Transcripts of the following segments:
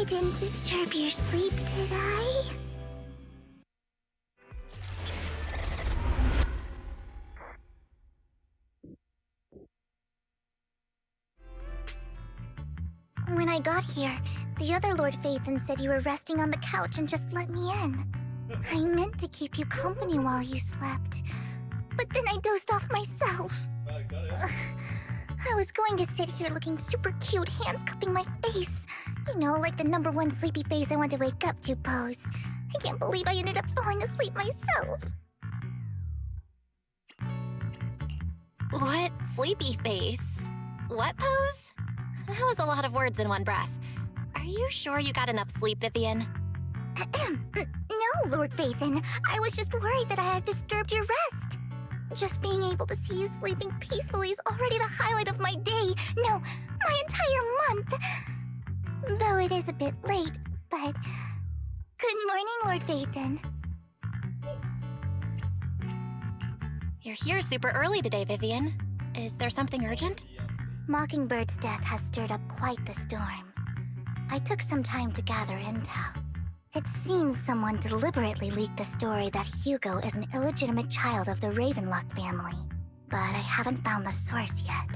didn't disturb your sleep, did I? When I got here, the other Lord Phaethon said you were resting on the couch and just let me in. I meant to keep you company while you slept, but then I dozed off myself. Ugh. I was going to sit here looking super cute, hands cupping my face. You know, like the #1 sleepy face I want to wake up to pose. I can't believe I ended up falling asleep myself. What sleepy face? What pose? That was a lot of words in one breath. Are you sure you got enough sleep, Vivian? No, Lord Phaethon. I was just worried that I had disturbed your rest. Just being able to see you sleeping peacefully is already the highlight of my day. No, my entire month. Though it is a bit late, but... Good morning, Lord Phaethon. You're here super early today, Vivian. Is there something urgent? Mockingbird's death has stirred up quite the storm. I took some time to gather intel. It seems someone deliberately leaked the story that Hugo is an illegitimate child of the Ravenlock family, but I haven't found the source yet.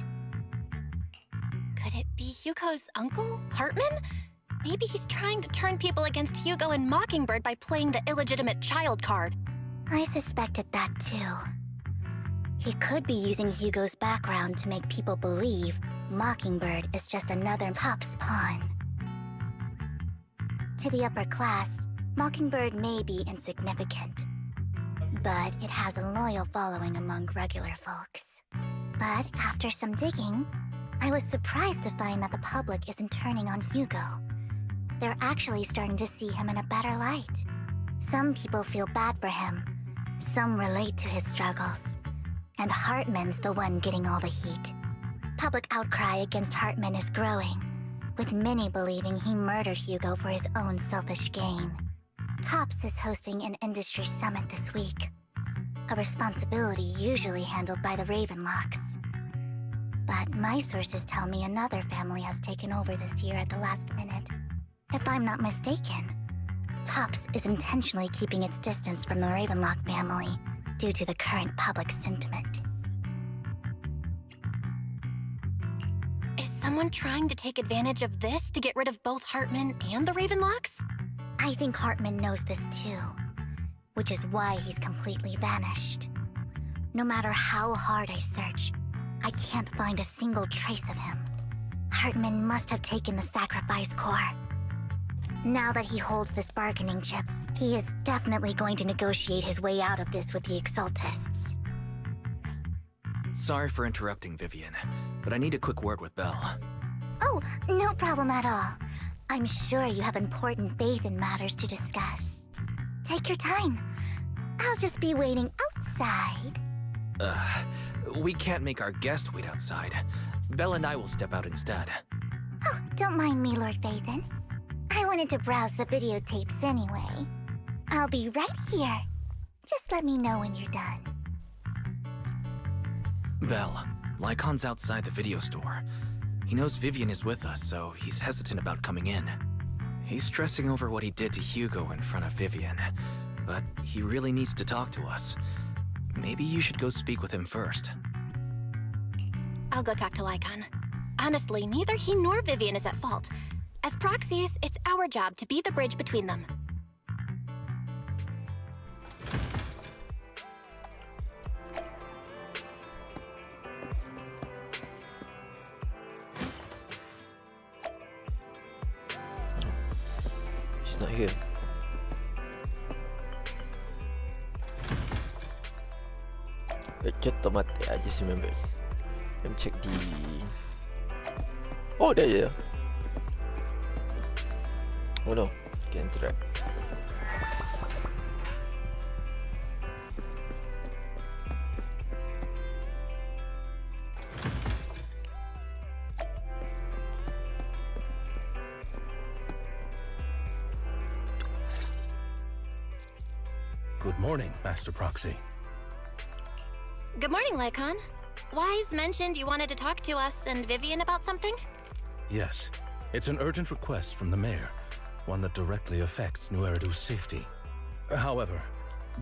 Could it be Hugo's uncle, Hartman? Maybe he's trying to turn people against Hugo and Mockingbird by playing the illegitimate child card. I suspected that too. He could be using Hugo's background to make people believe Mockingbird is just another Top's pawn. To the upper class, Mockingbird may be insignificant, but it has a loyal following among regular folks. But after some digging, I was surprised to find that the public isn't turning on Hugo. They're actually starting to see him in a better light. Some people feel bad for him, some relate to his struggles, and Hartman's the one getting all the heat. Public outcry against Hartman is growing, with many believing he murdered Hugo for his own selfish gain. Tops is hosting an industry summit this week, a responsibility usually handled by the Ravenlocks. But my sources tell me another family has taken over this year at the last minute. If I'm not mistaken, Tops is intentionally keeping its distance from the Ravenlock family due to the current public sentiment. Is someone trying to take advantage of this to get rid of both Hartman and the Ravenlocks? I think Hartman knows this too, which is why he's completely vanished. No matter how hard I search, I can't find a single trace of him. Hartman must have taken the sacrifice core. Now that he holds this bargaining chip, he is definitely going to negotiate his way out of this with the Exaltists. Sorry for interrupting, Vivian, but I need a quick word with Belle. Oh, no problem at all. I'm sure you have important Phaethon matters to discuss. Take your time. I'll just be waiting outside. We can't make our guest wait outside. Belle and I will step out instead. Oh, don't mind me, Lord Phaethon. I wanted to browse the videotapes anyway. I'll be right here. Just let me know when you're done. Belle, Lycon's outside the video store. He knows Vivian is with us, so he's hesitant about coming in. He's stressing over what he did to Hugo in front of Vivian, but he really needs to talk to us. Maybe you should go speak with him first. I'll go talk to Lycon. Honestly, neither he nor Vivian is at fault. As proxies, it's our job to be the bridge between them. She's not here. Just I just remember. Let me check the... Oh, there, yeah. Oh no, can't interact. Good morning, Master Proxy. Good morning, Lycon. Wise mentioned you wanted to talk to us and Vivian about something? Yes, it's an urgent request from the mayor. one that directly affects New Eridu's safety. However,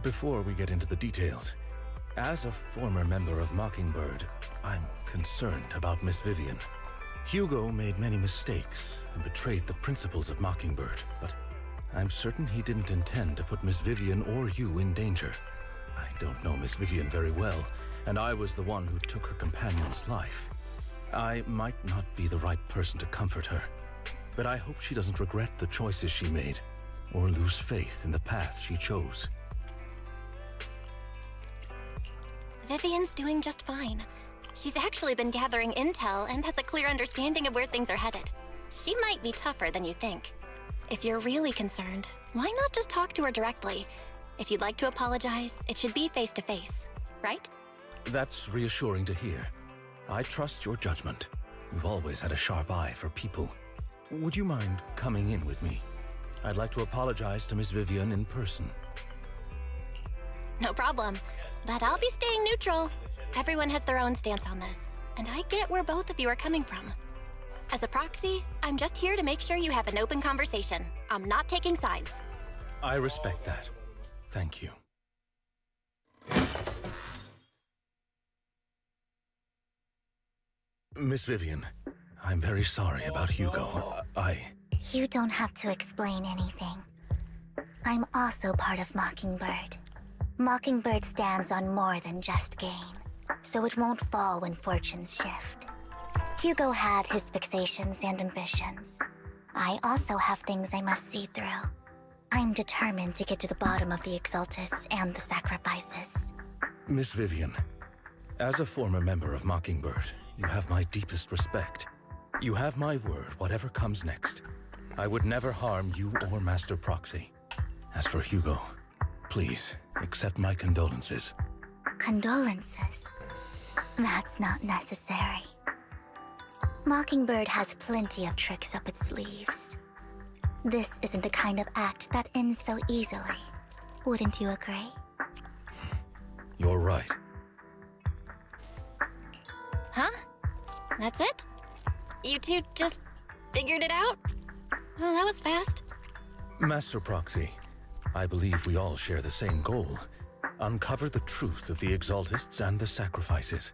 before we get into the details, as a former member of Mockingbird, I'm concerned about Miss Vivian. Hugo made many mistakes and betrayed the principles of Mockingbird, but I'm certain he didn't intend to put Miss Vivian or you in danger. I don't know Miss Vivian very well, and I was the one who took her companion's life. I might not be the right person to comfort her, but I hope she doesn't regret the choices she made or lose faith in the path she chose. Vivian's doing just fine. She's actually been gathering intel and has a clear understanding of where things are headed. She might be tougher than you think. If you're really concerned, why not just talk to her directly? If you'd like to apologize, it should be face to face, right? That's reassuring to hear. I trust your judgment. You've always had a sharp eye for people. Would you mind coming in with me? I'd like to apologize to Miss Vivian in person. No problem. But I'll be staying neutral. Everyone has their own stance on this, and I get where both of you are coming from. As a proxy, I'm just here to make sure you have an open conversation. I'm not taking sides. I respect that. Thank you. Miss Vivian, I'm very sorry about Hugo. You don't have to explain anything. I'm also part of Mockingbird. Mockingbird stands on more than just gain, so it won't fall when fortunes shift. Hugo had his fixations and ambitions. I also have things I must see through. I'm determined to get to the bottom of the Exaltists and the sacrifices. Miss Vivian, as a former member of Mockingbird, you have my deepest respect. You have my word, whatever comes next. I would never harm you or Master Proxy. As for Hugo, please accept my condolences. Condolences? That's not necessary. Mockingbird has plenty of tricks up its sleeves. This isn't the kind of act that ends so easily. Wouldn't you agree? You're right. Huh? That's it? You two just figured it out? Well, that was fast. Master Proxy, I believe we all share the same goal. Uncover the truth of the Exaltists and the sacrifices.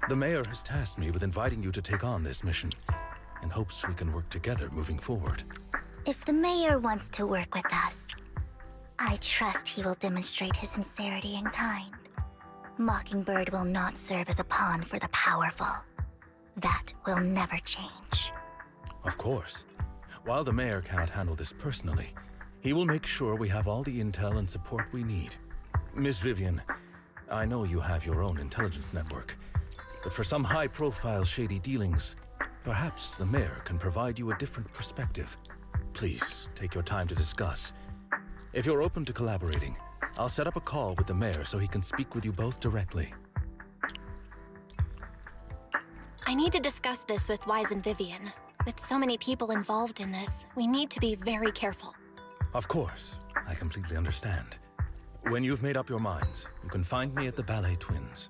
The Mayor has tasked me with inviting you to take on this mission, in hopes we can work together moving forward. If the Mayor wants to work with us, I trust he will demonstrate his sincerity in kind. Mockingbird will not serve as a pawn for the powerful. That will never change. Of course. While the Mayor cannot handle this personally, he will make sure we have all the intel and support we need. Miss Vivian, I know you have your own intelligence network, but for some high-profile shady dealings, perhaps the Mayor can provide you a different perspective. Please, take your time to discuss. If you're open to collaborating, I'll set up a call with the Mayor so he can speak with you both directly. I need to discuss this with Wise and Vivian. With so many people involved in this, we need to be very careful. Of course, I completely understand. When you've made up your minds, you can find me at the Ballet Twins.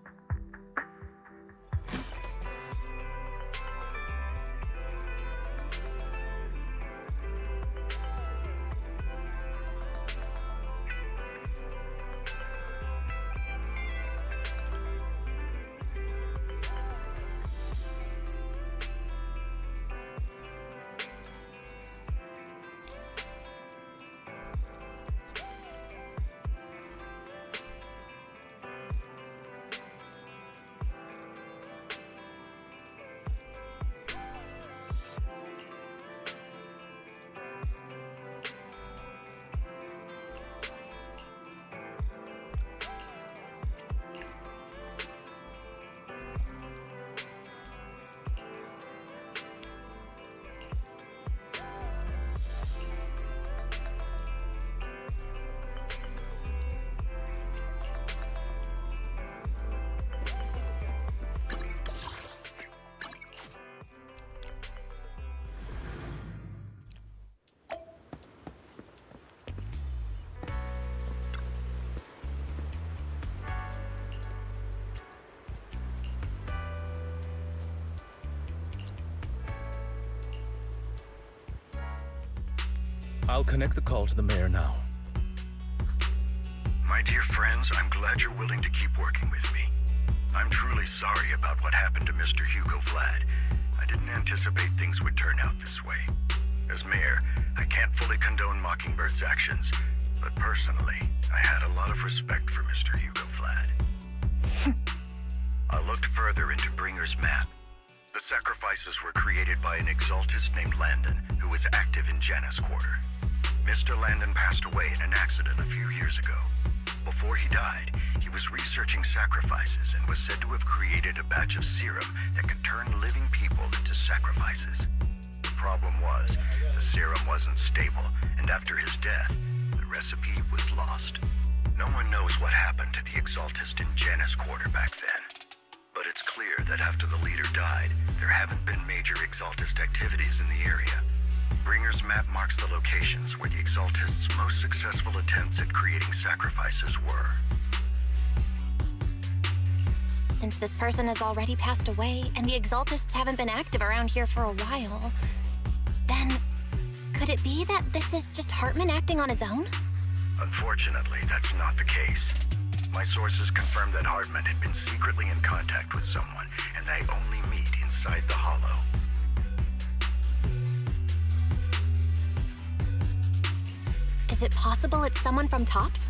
I'll connect the call to the mayor now. My dear friends, I'm glad you're willing to keep working with me. I'm truly sorry about what happened to Mr. Hugo Vlad. I didn't anticipate things would turn out this way. As mayor, I can't fully condone Mockingbird's actions, but personally, I had a lot of respect for Mr. Hugo Vlad. I looked further into Bringer's map. The sacrifices were created by an exaltist named Landon, who was active in Janus Quarter. Mr. Landon passed away in an accident a few years ago. Before he died, he was researching sacrifices and was said to have created a batch of serum that could turn living people into sacrifices. The problem was, the serum wasn't stable, and after his death, the recipe was lost. No one knows what happened to the exaltist in Janus Quarter back then. But it's clear that after the leader died, there haven't been major exaltist activities in the area. Bringer's map marks the locations where the exaltists' most successful attempts at creating sacrifices were. Since this person has already passed away, and the exaltists haven't been active around here for a while, then could it be that this is just Hartman acting on his own? Unfortunately, that's not the case. My sources confirmed that Hartman had been secretly in contact with someone, and they only meet inside the Hollow. Is it possible it's someone from TOPS?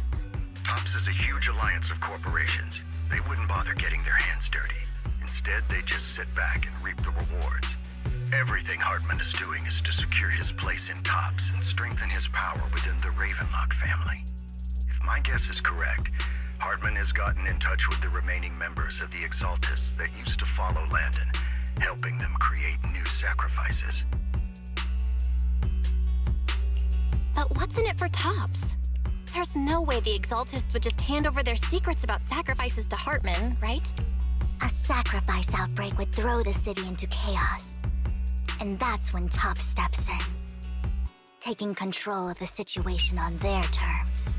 TOPS is a huge alliance of corporations. They wouldn't bother getting their hands dirty. Instead, they just sit back and reap the rewards. Everything Hartman is doing is to secure his place in TOPS and strengthen his power within the Ravenlock family. If my guess is correct, Hartman has gotten in touch with the remaining members of the Exaltists that used to follow Landon, helping them create new sacrifices. But what's in it for TOPS? There's no way the Exaltists would just hand over their secrets about sacrifices to Hartman, right? A sacrifice outbreak would throw the city into chaos. And that's when TOPS steps in, taking control of the situation on their terms.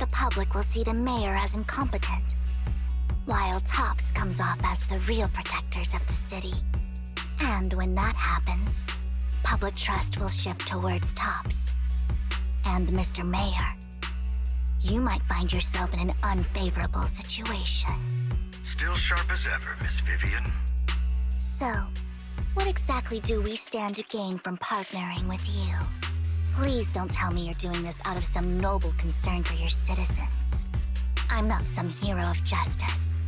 The public will see the mayor as incompetent, while TOPS comes off as the real protectors of the city. And when that happens, public trust will shift towards TOPS. And Mr. Mayor, you might find yourself in an unfavorable situation. Still sharp as ever, Miss Vivian. So, what exactly do we stand to gain from partnering with you? Please don't tell me you're doing this out of some noble concern for your citizens. I'm not some hero of justice,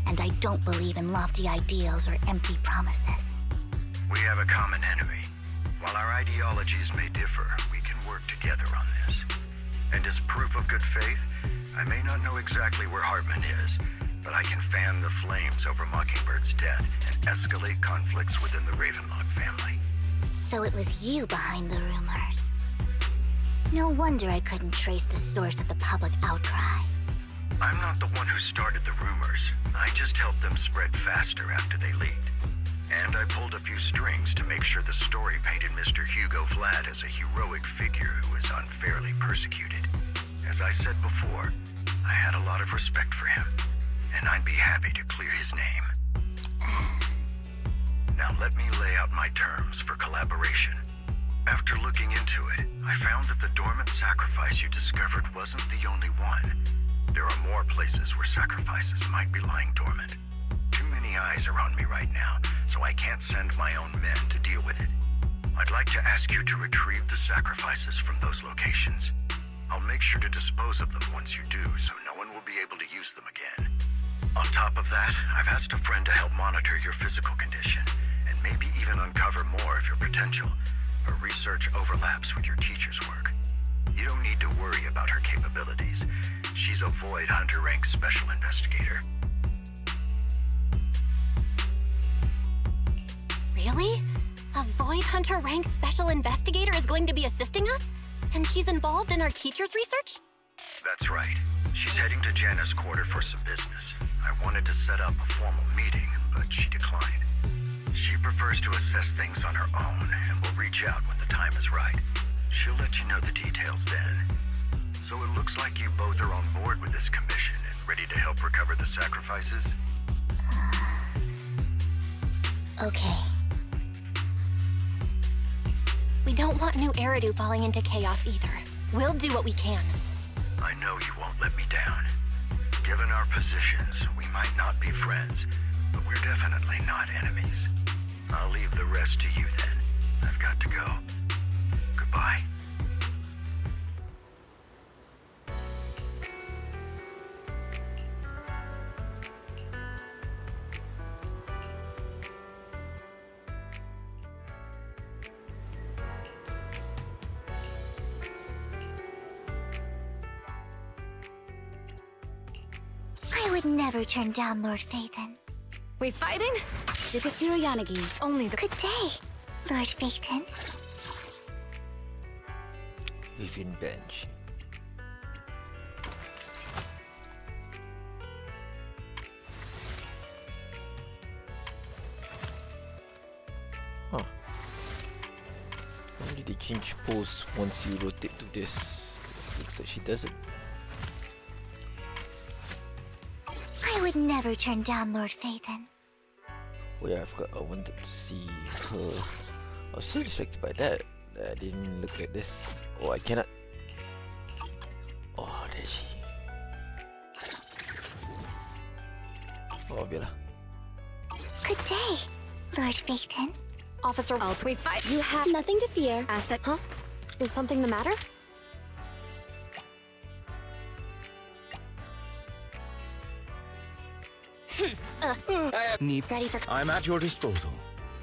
and I don't believe in lofty ideals or empty promises. We have a common enemy. While our ideologies may differ, we can work together on this. And as proof of good faith, I may not know exactly where Hartman is, but I can fan the flames over Mockingbird's death and escalate conflicts within the Ravenlock family. So it was you behind the rumors. No wonder I couldn't trace the source of the public outcry. I'm not the one who started the rumors. I just helped them spread faster after they leaked. And I pulled a few strings to make sure the story painted Mr. Hugo Vlad as a heroic figure who was unfairly persecuted. As I said before, I had a lot of respect for him, and I'd be happy to clear his name. Now let me lay out my terms for collaboration. After looking into it, I found that the dormant sacrifice you discovered wasn't the only one. There are more places where sacrifices might be lying dormant. Too many eyes are on me right now, so I can't send my own men to deal with it. I'd like to ask you to retrieve the sacrifices from those locations. I'll make sure to dispose of them once you do, so no one will be able to use them again. On top of that, I've asked a friend to help monitor your physical condition, and maybe even uncover more of your potential. Her research overlaps with your teacher's work. You don't need to worry about her capabilities. She's a Void Hunter rank special investigator. Really? A Void Hunter ranked special investigator is going to be assisting us? And she's involved in our teacher's research? That's right. She's heading to Janus Quarter for some business. I wanted to set up a formal meeting, but she declined. She prefers to assess things on her own, and will reach out when the time is right. She'll let you know the details then. So it looks like you both are on board with this commission and ready to help recover the sacrifices? Okay. We don't want New Eridu falling into chaos either. We'll do what we can. I know you won't let me down. Given our positions, we might not be friends, but we're definitely not enemies. I'll leave the rest to you then. I've got to go. Goodbye. I would never turn down Lord Phaethon. We fighting? Tsukashiro Yanagi. Only the Good day, Lord Phaethon. Vivian bench. Huh. Why did they change pose once you rotate to this? Looks like she doesn't. I would never turn down Lord Phaethon. Oh yeah, I forgot. I wanted to see her. I was so distracted by that. I didn't look at this. Oh, I cannot. Oh, there's she. Oh, biarlah. Good day, Lord Phaethon. officer. We fight. You have nothing to fear. Asset. Huh? Is something the matter? Need. Ready for I'm at your disposal.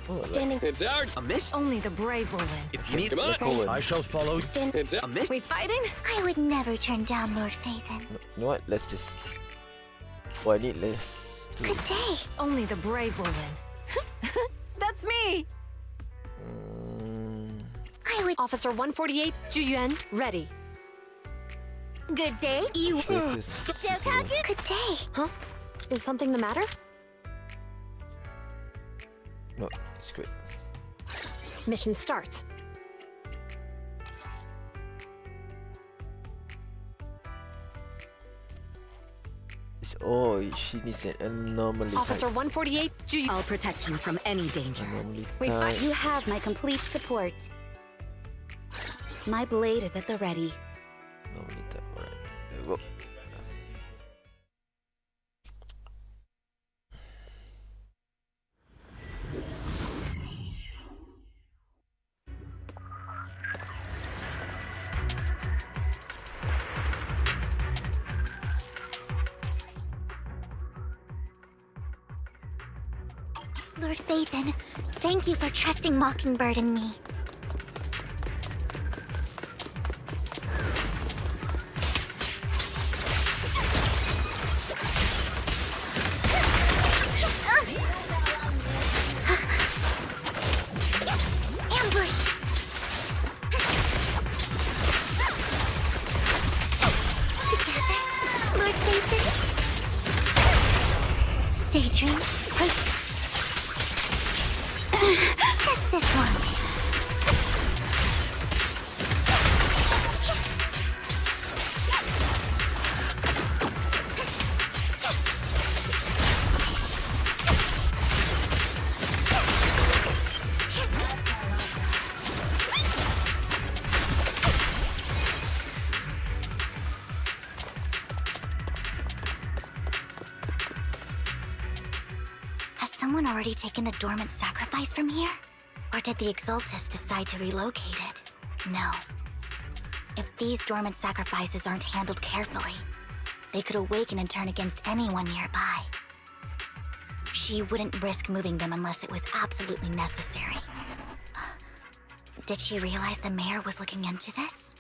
Oh, like, standing. It's ours. A mission. Only the brave will win. If you need like a Colin. I shall follow. Stand. It's a mission. We fighting? I would never turn down Lord Phaethon. You know what? Let's just. Oh, I need less. Good day. Only the brave will win. That's me. I would. Officer 148, Juyuan, ready. Good day. You. Good day. Huh? Is something the matter? No, it's great. Mission start. Oh, she needs an anomaly. Officer type. 148, Juyuan. I'll protect you from any danger. Anomaly We type. fight. You have my complete support. My blade is at the ready. Anomaly type. Alright. There we go. Lord Phaethon, thank you for trusting Mockingbird and me. Ambush! Together, Lord Phaethon. Daydream, just this one. Has someone already taken the dormant sacrifice from here? Or did the Exaltus decide to relocate it? No. If these dormant sacrifices aren't handled carefully, they could awaken and turn against anyone nearby. She wouldn't risk moving them unless it was absolutely necessary. Did she realize the mayor was looking into this?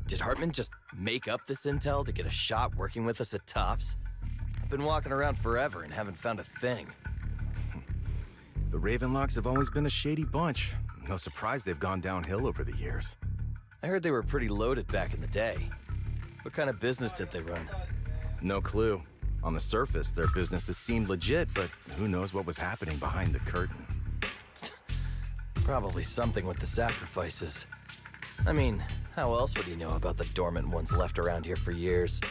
Did Hartman just make up this intel to get a shot working with us at Tops? I've been walking around forever and haven't found a thing. The Ravenlocks have always been a shady bunch. No surprise they've gone downhill over the years. I heard they were pretty loaded back in the day. What kind of business did they run? No clue. On the surface, their businesses seemed legit, but who knows what was happening behind the curtain. Probably something with the sacrifices. I mean, How else would he know about the dormant ones left around here for years?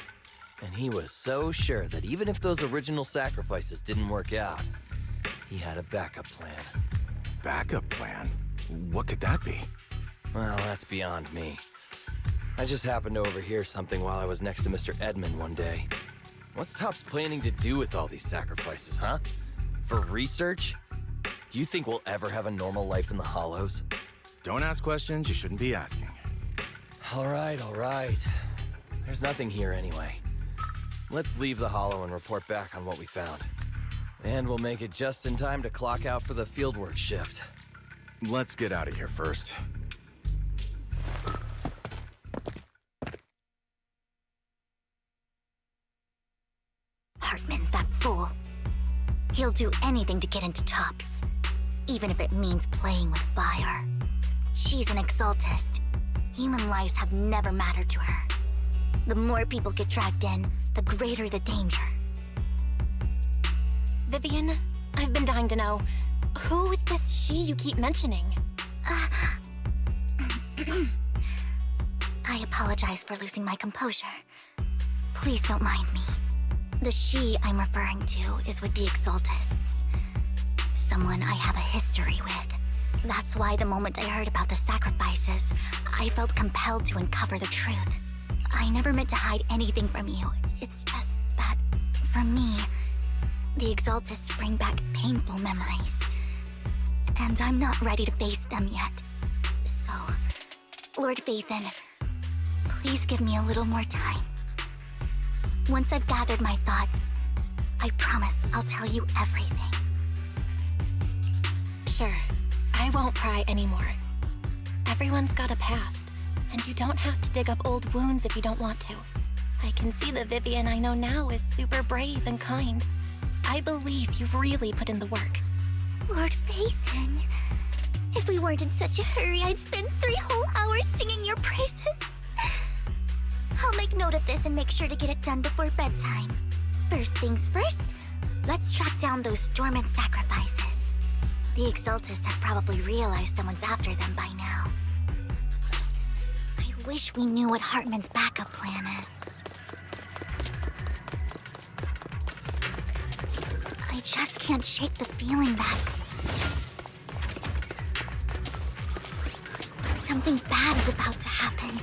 And he was so sure that even if those original sacrifices didn't work out, he had a backup plan. Backup plan? What could that be? Well, that's beyond me. I just happened to overhear something while I was next to Mr. Edmund one day. What's Topps planning to do with all these sacrifices, huh? For research? Do you think we'll ever have a normal life in the Hollows? Don't ask questions you shouldn't be asking. All right. There's nothing here anyway. Let's leave the Hollow and report back on what we found. And we'll make it just in time to clock out for the fieldwork shift. Let's get out of here first. Hartman, that fool. He'll do anything to get into Topps, even if it means playing with fire. She's an Exaltist. Human lives have never mattered to her. The more people get dragged in, the greater the danger. Vivian, I've been dying to know. Who is this she you keep mentioning? I apologize for losing my composure. Please don't mind me. The she I'm referring to is with the Exaltists. Someone I have a history with. That's why the moment I heard about the sacrifices, I felt compelled to uncover the truth. I never meant to hide anything from you. It's just that, for me, the Exaltists bring back painful memories. And I'm not ready to face them yet. So, Lord Vathan, please give me a little more time. Once I've gathered my thoughts, I promise I'll tell you everything. Sure, I won't pry anymore. Everyone's got a past, and you don't have to dig up old wounds if you don't want to. I can see the Vivian I know now is super brave and kind. I believe you've really put in the work. Lord Vathan, if we weren't in such a hurry, I'd spend 3 whole hours singing your praises. I'll make note of this and make sure to get it done before bedtime. First things first, let's track down those dormant sacrifices. The Exaltists have probably realized someone's after them by now. I wish we knew what Hartman's backup plan is. I just can't shake the feeling that something bad is about to happen.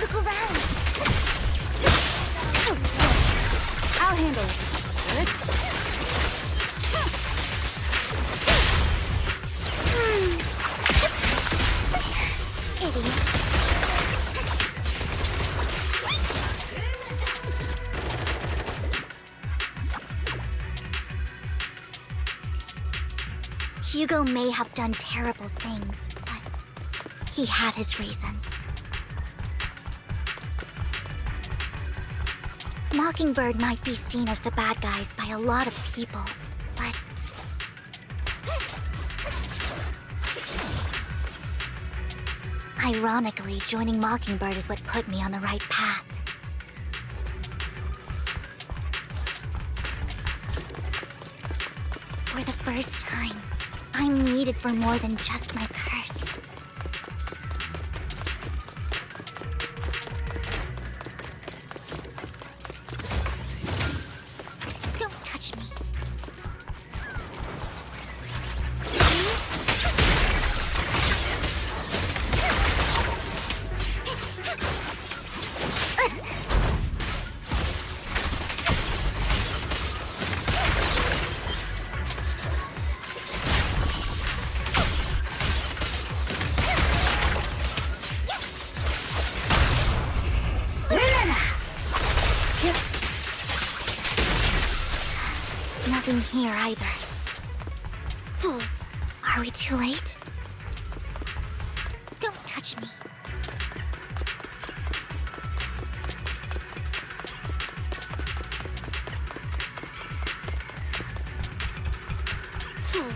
Look around. I'll handle it. Idiot. Hugo may have done terrible things, but he had his reasons. Mockingbird might be seen as the bad guys by a lot of people, but ironically, joining Mockingbird is what put me on the right path. For the first time, I'm needed for more than just my curse. Don't touch me. Nothing here either. Fool, are we too late? Don't touch me. Fool.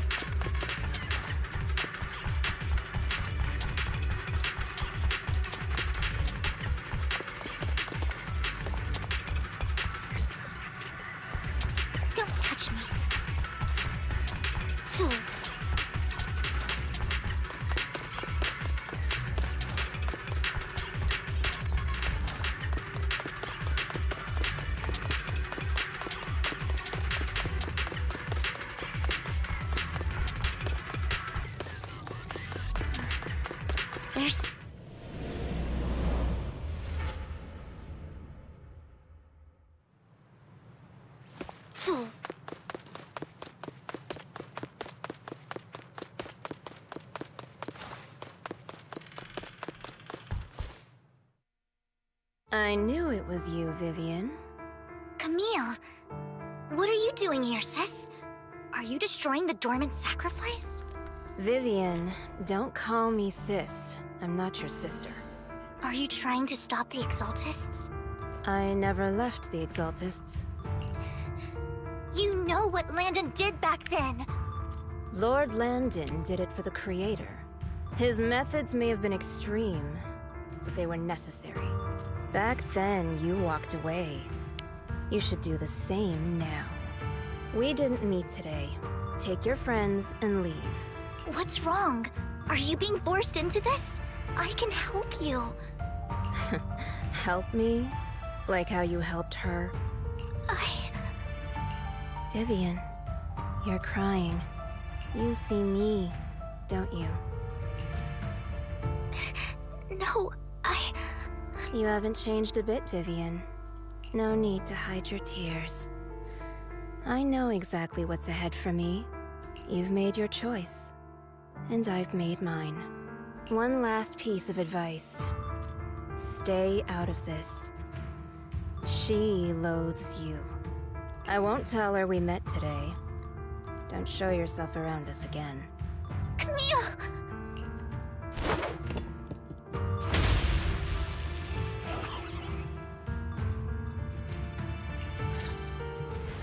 I knew it was you, Vivian. Camille, what are you doing here, sis? Are you destroying the dormant sacrifice? Vivian, don't call me sis. I'm not your sister. Are you trying to stop the Exaltists? I never left the Exaltists. You know what Landon did back then. Lord Landon did it for the Creator. His methods may have been extreme, but they were necessary. Back then, you walked away. You should do the same now. We didn't meet today. Take your friends and leave. What's wrong? Are you being forced into this? I can help you. Help me? Like how you helped her? Vivian, you're crying. You see me, don't you? No, You haven't changed a bit, Vivian. No need to hide your tears. I know exactly what's ahead for me. You've made your choice, and I've made mine. One last piece of advice. Stay out of this. She loathes you. I won't tell her we met today. Don't show yourself around us again. Camille!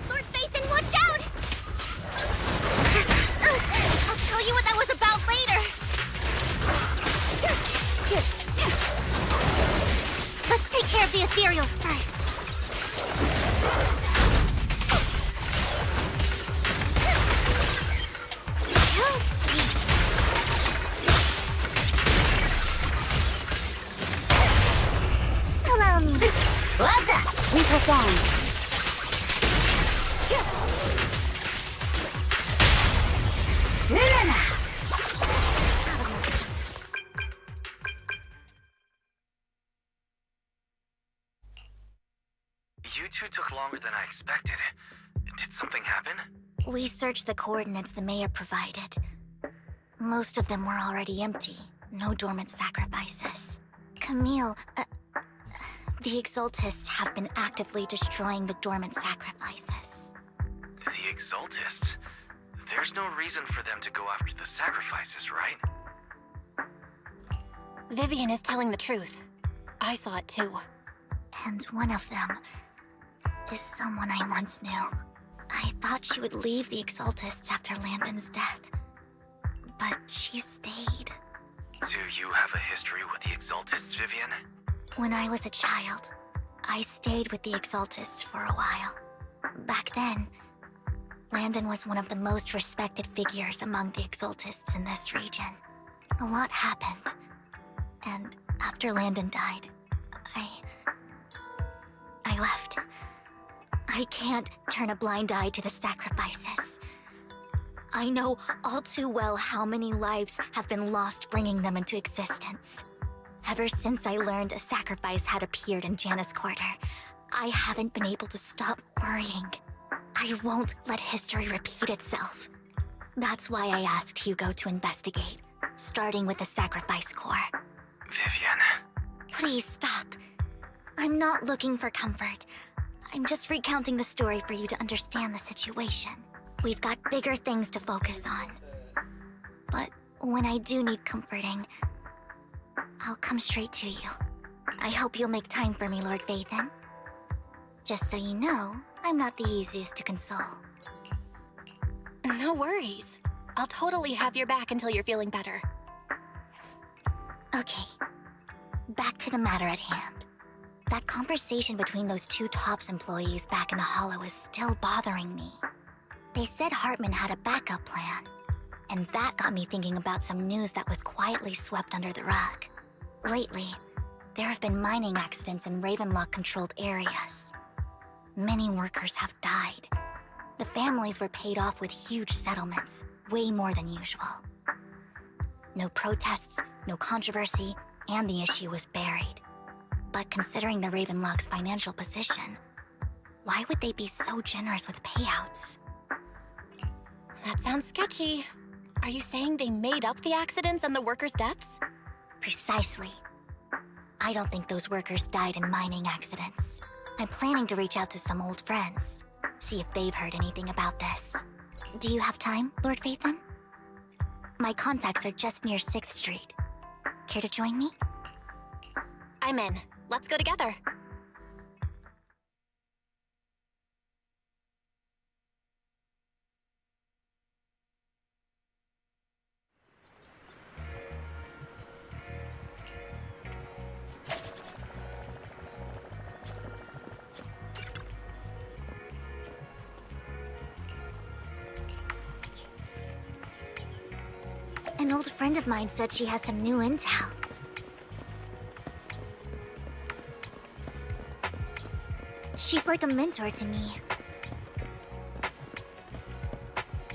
Lord Phaethon, watch out! I'll tell you what that was about later. Let's take care of the ethereals first. Allow me. What? We perform. You two took longer than I expected. Did something happen? We searched the coordinates the mayor provided. Most of them were already empty. No dormant sacrifices. Camille, the Exaltists have been actively destroying the dormant sacrifices. The Exaltists? There's no reason for them to go after the sacrifices, right? Vivian is telling the truth. I saw it too. And one of them is someone I once knew. I thought she would leave the Exaltists after Landon's death, but she stayed. Do you have a history with the Exaltists, Vivian? When I was a child, I stayed with the Exaltists for a while. Back then, Landon was one of the most respected figures among the Exaltists in this region. A lot happened, and after Landon died, I left. I can't turn a blind eye to the sacrifices. I know all too well how many lives have been lost bringing them into existence. Ever since I learned a sacrifice had appeared in Janus Quarter, I haven't been able to stop worrying. I won't let history repeat itself. That's why I asked Hugo to investigate, starting with the Sacrifice Corps. Vivian. Please stop. I'm not looking for comfort. I'm just recounting the story for you to understand the situation. We've got bigger things to focus on. But when I do need comforting, I'll come straight to you. I hope you'll make time for me, Lord Phaethon. Just so you know, I'm not the easiest to console. No worries. I'll totally have your back until you're feeling better. Okay, back to the matter at hand. That conversation between those two TOPS employees back in the Hollow is still bothering me. They said Hartman had a backup plan, and that got me thinking about some news that was quietly swept under the rug. Lately, there have been mining accidents in Ravenlock-controlled areas. Many workers have died. The families were paid off with huge settlements, way more than usual. No protests, no controversy, and the issue was buried. But considering the Ravenlock's financial position, why would they be so generous with payouts? That sounds sketchy. Are you saying they made up the accidents and the workers' deaths? Precisely. I don't think those workers died in mining accidents. I'm planning to reach out to some old friends, see if they've heard anything about this. Do you have time, Lord Phaethon? My contacts are just near 6th Street. Care to join me? I'm in. Let's go together. An old friend of mine said she has some new intel. She's like a mentor to me.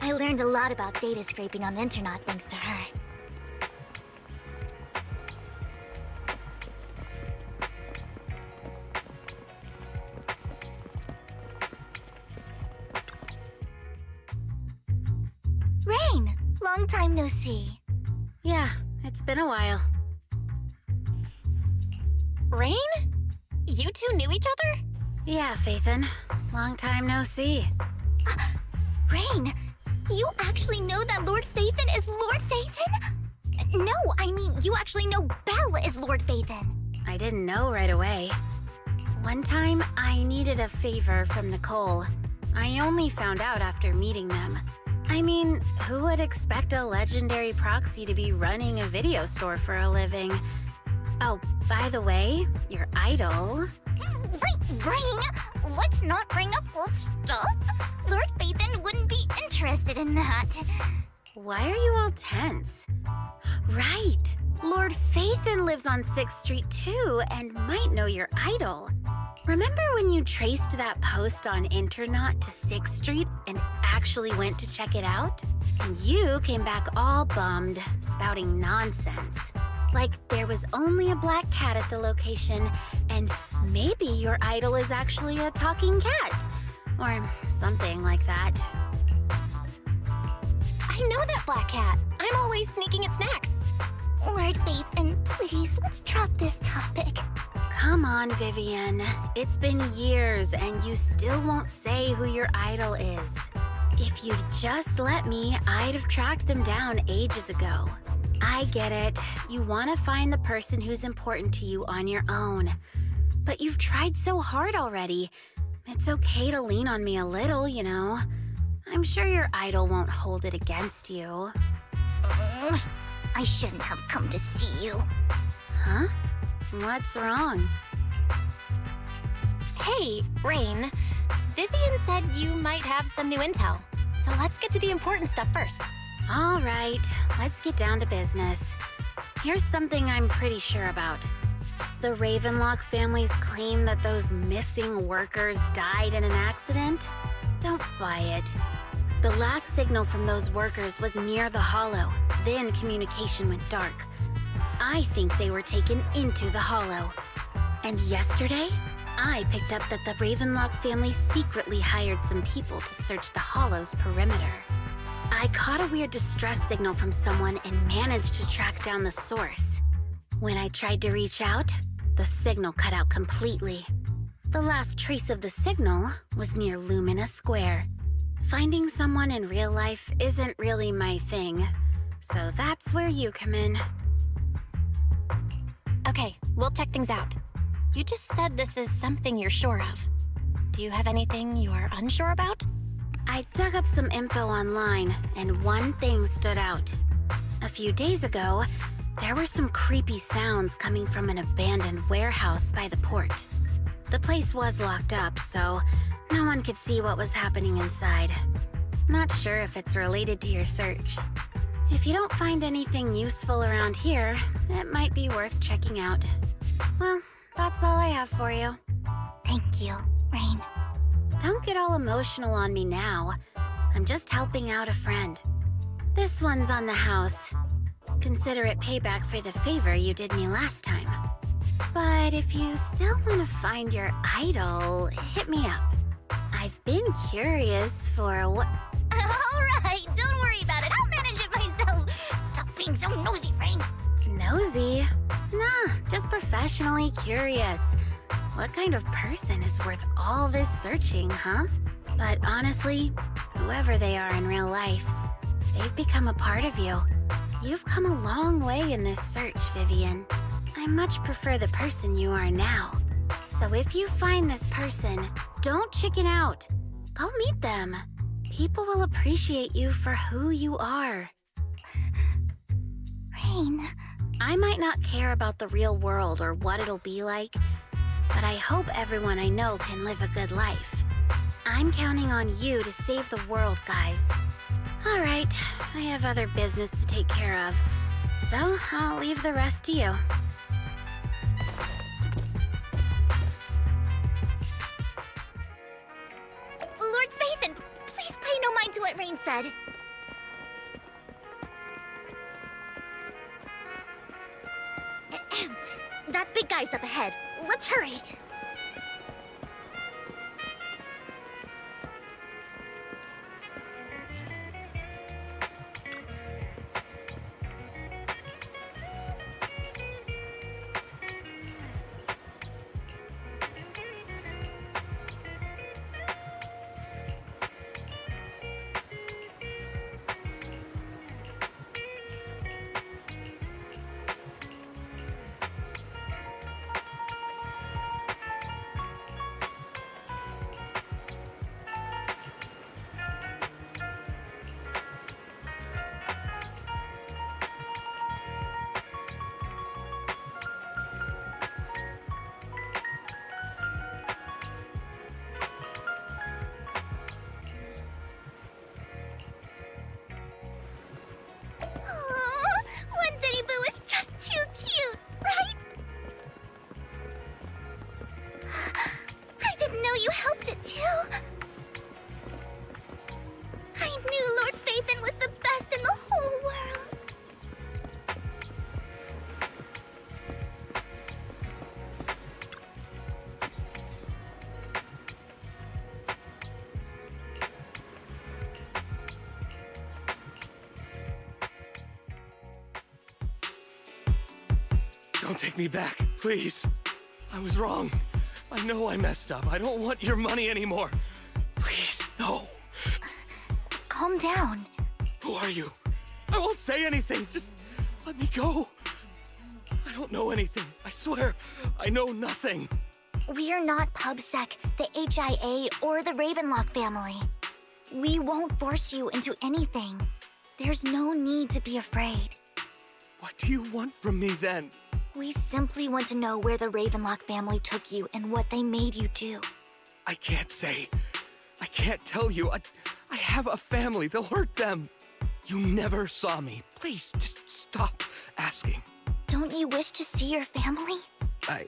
I learned a lot about data scraping on Internet thanks to her. Rain! Long time no see. Yeah, it's been a while. Rain? You two knew each other? Yeah, Phaethon. Long time no see. Rain, you actually know that Lord Phaethon is Lord Phaethon? No, I mean, you actually know Belle is Lord Phaethon. I didn't know right away. One time, I needed a favor from Nicole. I only found out after meeting them. I mean, who would expect a legendary proxy to be running a video store for a living? Oh, by the way, your idol... Rain, let's not bring up old stuff. Lord Phaethon wouldn't be interested in that. Why are you all tense? Right! Lord Phaethon lives on 6th Street too, and might know your idol. Remember when you traced that post on Internet to 6th Street and actually went to check it out? And you came back all bummed, spouting nonsense. Like there was only a black cat at the location, and maybe your idol is actually a talking cat. Or something like that. I know that black cat. I'm always sneaking at snacks. Lord Phaethon, please, let's drop this topic. Come on, Vivian. It's been years, and you still won't say who your idol is. If you'd just let me, I'd have tracked them down ages ago. I get it. You want to find the person who's important to you on your own. But you've tried so hard already. It's okay to lean on me a little, you know. I'm sure your idol won't hold it against you. I shouldn't have come to see you. Huh? What's wrong? Hey, Rain. Vivian said you might have some new intel. So let's get to the important stuff first. All right, let's get down to business. Here's something I'm pretty sure about. The Ravenlock family's claim that those missing workers died in an accident? Don't buy it. The last signal from those workers was near the Hollow. Then communication went dark. I think they were taken into the Hollow. And yesterday, I picked up that the Ravenlock family secretly hired some people to search the Hollow's perimeter. I caught a weird distress signal from someone and managed to track down the source. When I tried to reach out, the signal cut out completely. The last trace of the signal was near Lumina Square. Finding someone in real life isn't really my thing, so that's where you come in. Okay, we'll check things out. You just said this is something you're sure of. Do you have anything you're unsure about? I dug up some info online, and one thing stood out. A few days ago, there were some creepy sounds coming from an abandoned warehouse by the port. The place was locked up, so no one could see what was happening inside. Not sure if it's related to your search. If you don't find anything useful around here, it might be worth checking out. Well, that's all I have for you. Thank you, Rain. Don't get all emotional on me now. I'm just helping out a friend. This one's on the house. Consider it payback for the favor you did me last time. But if you still want to find your idol, hit me up. I've been curious for what... Alright, don't worry about it. I'll manage it myself. Stop being so nosy, Rain. Nosy? Nah, just professionally curious. What kind of person is worth all this searching, huh? But honestly, whoever they are in real life, they've become a part of you. You've come a long way in this search, Vivian. I much prefer the person you are now. So if you find this person, don't chicken out. Go meet them. People will appreciate you for who you are. Rain. I might not care about the real world or what it'll be like, but I hope everyone I know can live a good life. I'm counting on you to save the world, guys. All right, I have other business to take care of, so I'll leave the rest to you. Lord Phaethon, please pay no mind to what Rain said. That big guy's up ahead. Let's hurry. One Denny Boo is just too cute, right? I didn't know you helped it too. I knew Lord Phaethon was the best in the whole world. Don't take me back, please. I was wrong. I know I messed up. I don't want your money anymore. Please, no. Calm down. Who are you? I won't say anything. Just let me go. I don't know anything. I swear, I know nothing. We're not PubSec, the HIA, or the Ravenlock family. We won't force you into anything. There's no need to be afraid. What do you want from me then? We simply want to know where the Ravenlock family took you and what they made you do. I can't say. I can't tell you. I have a family. They'll hurt them. You never saw me. Please, just stop asking. Don't you wish to see your family? I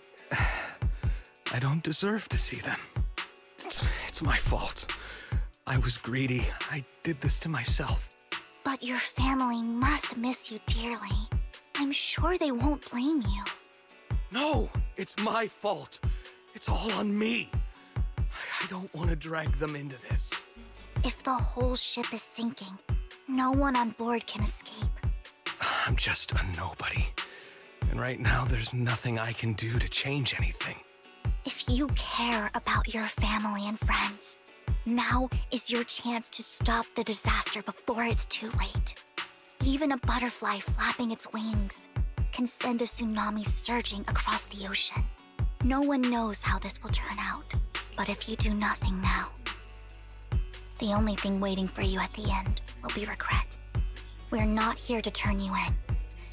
don't deserve to see them. It's my fault. I was greedy. I did this to myself. But your family must miss you dearly. I'm sure they won't blame you. No, it's my fault. It's all on me. I don't want to drag them into this. If the whole ship is sinking, no one on board can escape. I'm just a nobody. And right now, there's nothing I can do to change anything. If you care about your family and friends, now is your chance to stop the disaster before it's too late. Even a butterfly flapping its wings can send a tsunami surging across the ocean. No one knows how this will turn out, but if you do nothing now, the only thing waiting for you at the end will be regret. We're not here to turn you in,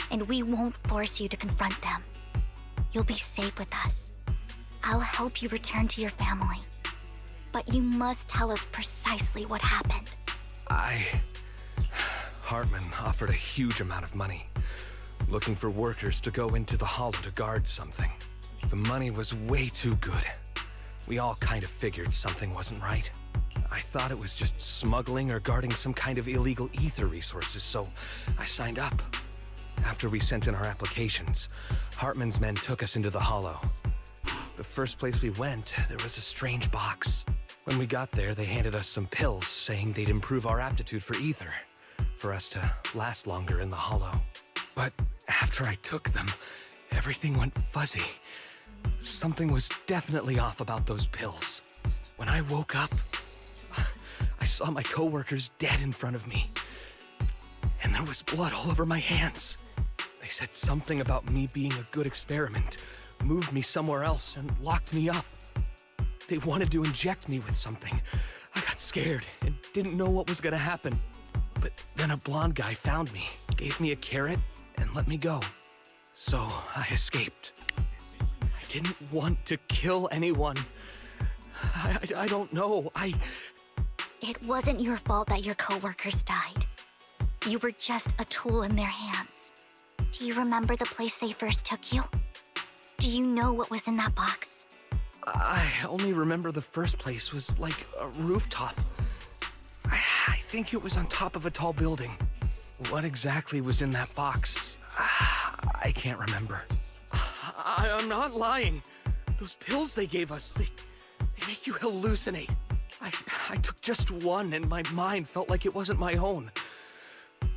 and we won't force you to confront them. You'll be safe with us. I'll help you return to your family, but you must tell us precisely what happened. Hartman offered a huge amount of money, looking for workers to go into the hollow to guard something. The money was way too good. We all kind of figured something wasn't right. I thought it was just smuggling or guarding some kind of illegal ether resources, so I signed up. After we sent in our applications, Hartman's men took us into the hollow. The first place we went, there was a strange box. When we got there, they handed us some pills saying they'd improve our aptitude for ether, for us to last longer in the hollow. But after I took them, everything went fuzzy. Something was definitely off about those pills. When I woke up, I saw my coworkers dead in front of me. And there was blood all over my hands. They said something about me being a good experiment, moved me somewhere else, and locked me up. They wanted to inject me with something. I got scared and didn't know what was gonna happen. But then a blonde guy found me, gave me a carrot, and let me go. So I escaped. I didn't want to kill anyone. I don't know. It wasn't your fault that your coworkers died. You were just a tool in their hands. Do you remember the place they first took you? Do you know what was in that box? I only remember the first place was like a rooftop. I think it was on top of a tall building. What exactly was in that box? I can't remember. I'm not lying. Those pills they gave us, they make you hallucinate. I took just one and my mind felt like it wasn't my own.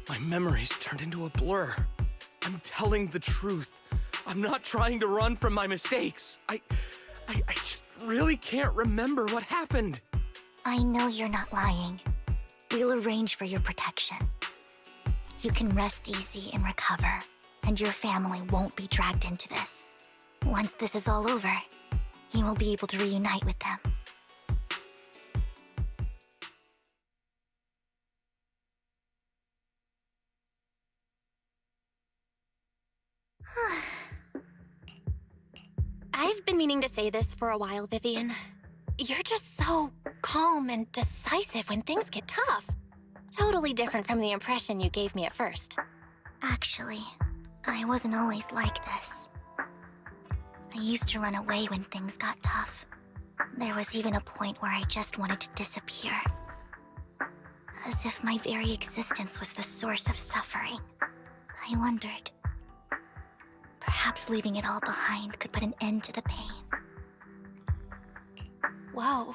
My memories turned into a blur. I'm telling the truth. I'm not trying to run from my mistakes. I just really can't remember what happened. I know you're not lying. We'll arrange for your protection. You can rest easy and recover, and your family won't be dragged into this. Once this is all over, you will be able to reunite with them. I've been meaning to say this for a while, Vivian. You're just so calm and decisive when things get tough. Totally different from the impression you gave me at first. Actually, I wasn't always like this. I used to run away when things got tough. There was even a point where I just wanted to disappear. As if my very existence was the source of suffering. I wondered. Perhaps leaving it all behind could put an end to the pain. Whoa.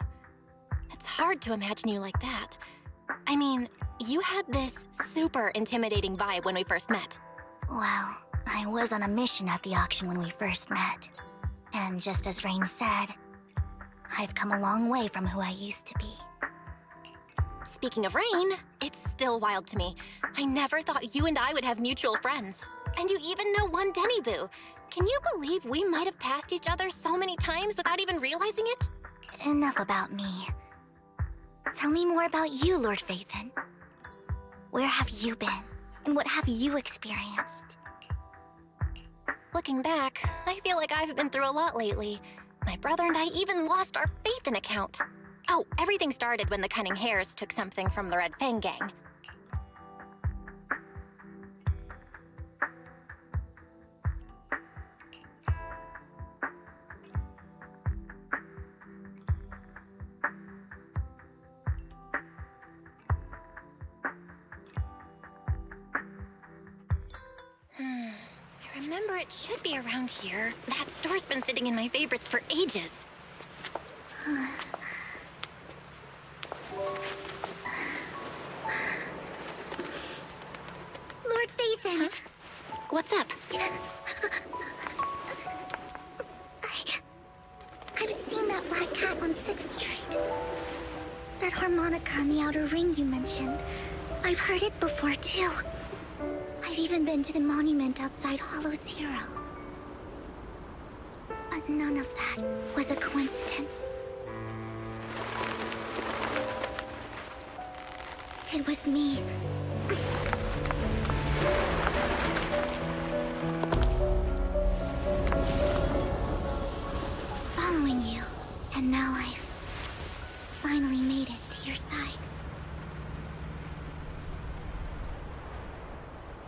It's hard to imagine you like that. I mean, you had this super intimidating vibe when we first met. Well, I was on a mission at the auction when we first met. And just as Rain said, I've come a long way from who I used to be. Speaking of Rain, it's still wild to me. I never thought you and I would have mutual friends. And you even know one Denny Boo. Can you believe we might have passed each other so many times without even realizing it? Enough about me. Tell me more about you, Lord Phaethon. Where have you been? And what have you experienced? Looking back, I feel like I've been through a lot lately. My brother and I even lost our Phaethon account. Oh, everything started when the Cunning Hares took something from the Red Fang gang. I remember it should be around here. That store's been sitting in my favorites for ages. Lord Phaethon! Huh? What's up? I've seen that black cat on 6th Street. That harmonica in the outer ring you mentioned. I've heard it before, too. I've even been to the monument outside Hollow Zero. But none of that was a coincidence. It was me. Following you, and now I've finally made it to your side.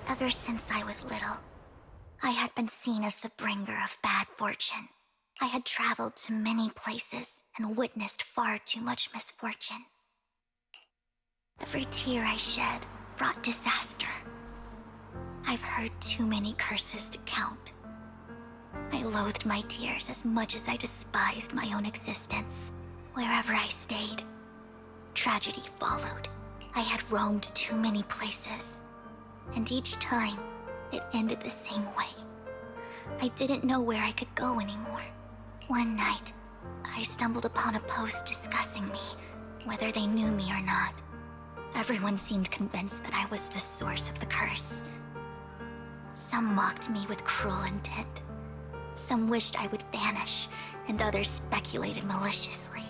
Ever since I was little, I had been seen as the bringer of bad fortune. I had traveled to many places and witnessed far too much misfortune. Every tear I shed brought disaster. I've heard too many curses to count. I loathed my tears as much as I despised my own existence. Wherever I stayed, tragedy followed. I had roamed too many places. And each time, it ended the same way. I didn't know where I could go anymore. One night, I stumbled upon a post discussing me, whether they knew me or not. Everyone seemed convinced that I was the source of the curse. Some mocked me with cruel intent. Some wished I would vanish, and others speculated maliciously.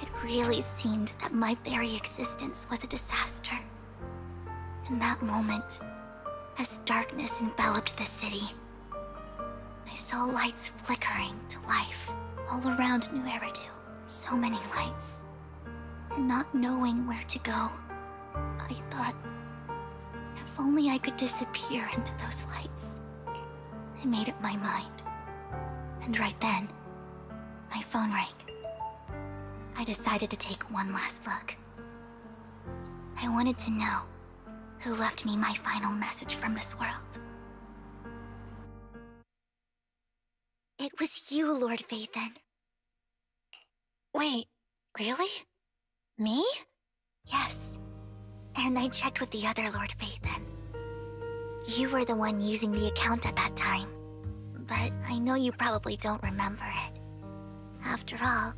It really seemed that my very existence was a disaster. In that moment, as darkness enveloped the city, I saw lights flickering to life all around New Eridu. So many lights. And not knowing where to go, I thought, if only I could disappear into those lights. I made up my mind. And right then, my phone rang. I decided to take one last look. I wanted to know who left me my final message from this world. It was you, Lord Vathan. Wait, really? Me? Yes. And I checked with the other Lord Vathan. You were the one using the account at that time. But I know you probably don't remember it. After all,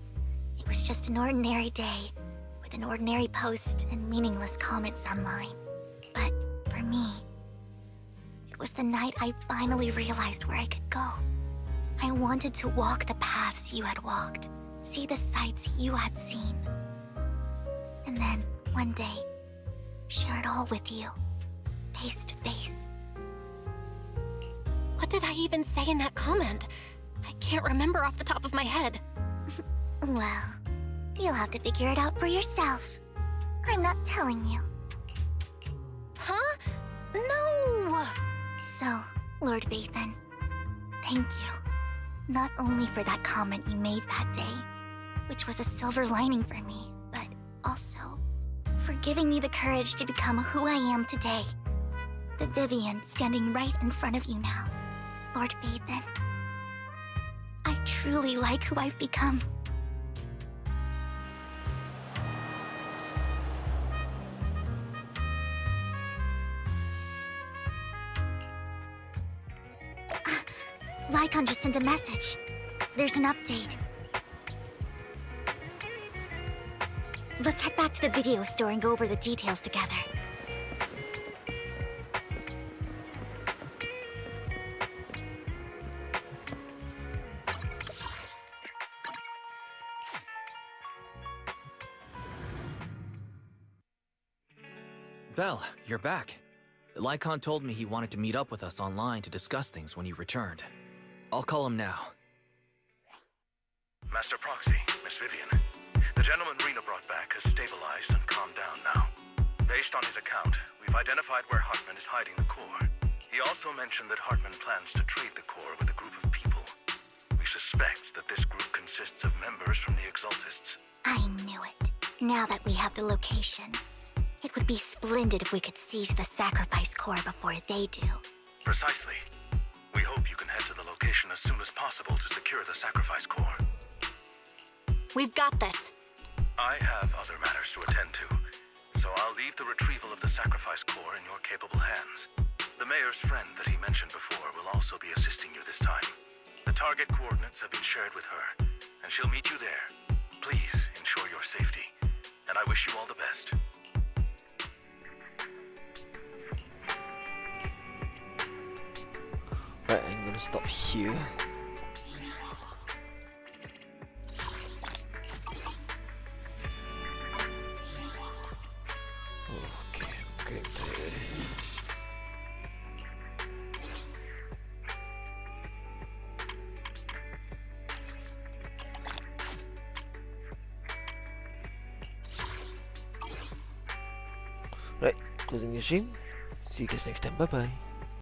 it was just an ordinary day, with an ordinary post and meaningless comments online. But for me, it was the night I finally realized where I could go. I wanted to walk the paths you had walked, see the sights you had seen. And then, one day, share it all with you, face to face. What did I even say in that comment? I can't remember off the top of my head. Well, you'll have to figure it out for yourself. I'm not telling you. Huh? No! So, Lord Vathan, thank you. Not only for that comment you made that day, which was a silver lining for me, but also for giving me the courage to become who I am today. The Vivian standing right in front of you now. Lord Vathan, I truly like who I've become. Lycon just sent a message. There's an update. Let's head back to the video store and go over the details together. Belle, you're back. Lycon told me he wanted to meet up with us online to discuss things when you returned. I'll call him now. Master Proxy, Miss Vivian. The gentleman Rena brought back has stabilized and calmed down now. Based on his account, we've identified where Hartman is hiding the core. He also mentioned that Hartman plans to trade the core with a group of people. We suspect that this group consists of members from the Exaltists. I knew it. Now that we have the location, it would be splendid if we could seize the sacrifice core before they do. Precisely. We hope you can head to the location as soon as possible to secure the sacrifice core. We've got this. I have other matters to attend to, so I'll leave the retrieval of the sacrifice core in your capable hands. The mayor's friend that he mentioned before will also be assisting you this time. The target coordinates have been shared with her, and she'll meet you there. Please ensure your safety, and I wish you all the best. Right, I'm gonna stop here. Okay, I'm getting tired. Right, closing the stream. See you guys next time. Bye bye.